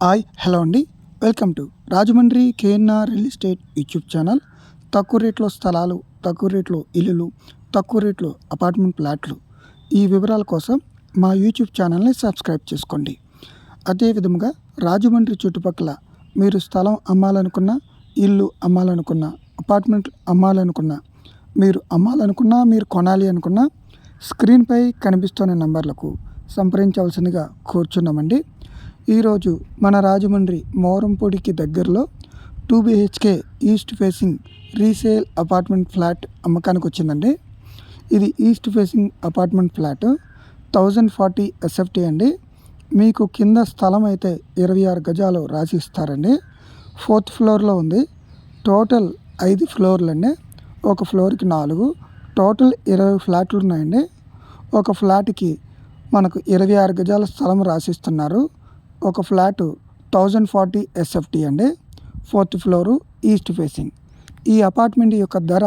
Hello అండి. Welcome to Rajahmundry KNR real estate YouTube channel. తక్కువ రేట్లో స్థలాలు, తక్కువ రేట్లో ఇల్లులు, తక్కువ రేట్లో అపార్ట్మెంట్ ప్లాట్లు, ఈ వివరాల కోసం మా యూట్యూబ్ ఛానల్ని సబ్స్క్రైబ్ చేసుకోండి. అదేవిధంగా రాజమండ్రి చుట్టుపక్కల మీరు స్థలం అమ్మాలనుకున్నా, ఇల్లు అమ్మాలనుకున్నా, అపార్ట్మెంట్ అమ్మాలనుకున్నా, మీరు కొనాలి అనుకున్నా స్క్రీన్పై కనిపిస్తున్న నంబర్లకు సంప్రదించవలసిందిగా కోరుచున్నామండి. ఈరోజు మన రాజమండ్రి మోరంపూడికి దగ్గరలో 2 BHK east facing resale apartment flat అమ్మకానికి వచ్చిందండి. ఇది east facing apartment flat 1040 SFT అండి. మీకు కింద స్థలం అయితే 26 గజాలు రాసి ఇస్తారండి. 4th ఫ్లోర్లో ఉంది. టోటల్ 5 ఫ్లోర్లు అండి. ఒక ఫ్లోర్కి 4, టోటల్ 20 ఫ్లాట్లు ఉన్నాయండి. ఒక ఫ్లాట్కి మనకు 26 గజాల స్థలం రాసిస్తున్నారు. ఒక ఫ్లాటు 1040 SFT అండి. 4th floor east facing. ఈ అపార్ట్మెంట్ యొక్క ధర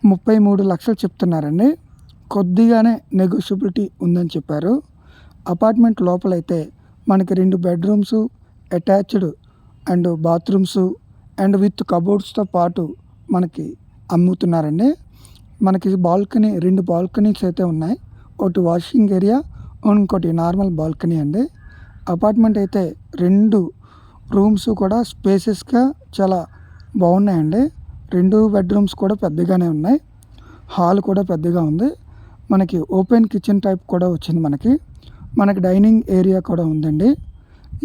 33 లక్షలు చెప్తున్నారండి. కొద్దిగానే నెగోషియబిలిటీ ఉందని చెప్పారు. అపార్ట్మెంట్ లోపలైతే మనకి 2 bedrooms attached and bathrooms and with కబోర్డ్స్తో పాటు మనకి అమ్ముతున్నారండి. మనకి 2 బాల్కనీస్ అయితే ఉన్నాయి. ఒకటి వాషింగ్ ఏరియా, ఇంకోటి నార్మల్ బాల్కనీ అండి. అపార్ట్మెంట్ అయితే 2 రూమ్స్ కూడా స్పేసెస్గా చాలా బాగున్నాయండి. 2 బెడ్రూమ్స్ కూడా పెద్దగానే ఉన్నాయి. హాల్ కూడా పెద్దగా ఉంది. మనకి ఓపెన్ కిచెన్ టైప్ కూడా వచ్చింది. మనకి డైనింగ్ ఏరియా కూడా ఉందండి.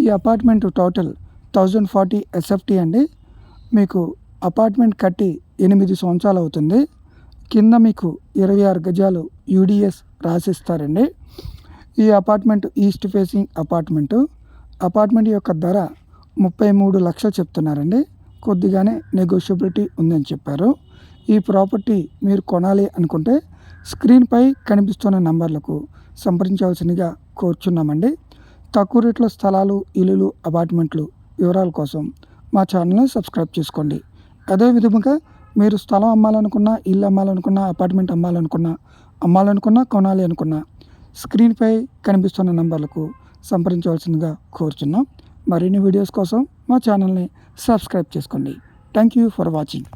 ఈ అపార్ట్మెంట్ టోటల్ 1040 SFT అండి. మీకు అపార్ట్మెంట్ కట్టి 8 సంవత్సరాలు అవుతుంది. కింద మీకు 26 గజాలు UDS రాసిస్తారండి. ఈ అపార్ట్మెంట్ ఈస్ట్ ఫేసింగ్ అపార్ట్మెంట్ యొక్క ధర 33 లక్షలు చెప్తున్నారండి. కొద్దిగానే నెగోషియబిలిటీ ఉందని చెప్పారు. ఈ ప్రాపర్టీ మీరు కొనాలి అనుకుంటే స్క్రీన్పై కనిపిస్తున్న నంబర్లకు సంప్రదించవలసిందిగా కోరుచున్నామండి. తక్కువ రేట్లో స్థలాలు, ఇల్లులు, అపార్ట్మెంట్లు వివరాల కోసం మా ఛానల్ని సబ్స్క్రైబ్ చేసుకోండి. అదేవిధంగా మీరు స్థలం అమ్మాలనుకున్నా, ఇల్లు అమ్మాలనుకున్నా, అపార్ట్మెంట్ అమ్మాలనుకున్నా కొనాలి అనుకున్నా స్క్రీన్పై కనిపిస్తున్న నంబర్లకు సంప్రదించవలసిందిగా కోరుచున్నాం. మరిన్ని వీడియోస్ కోసం మా ఛానల్ని సబ్స్క్రైబ్ చేసుకోండి. Thank you for watching.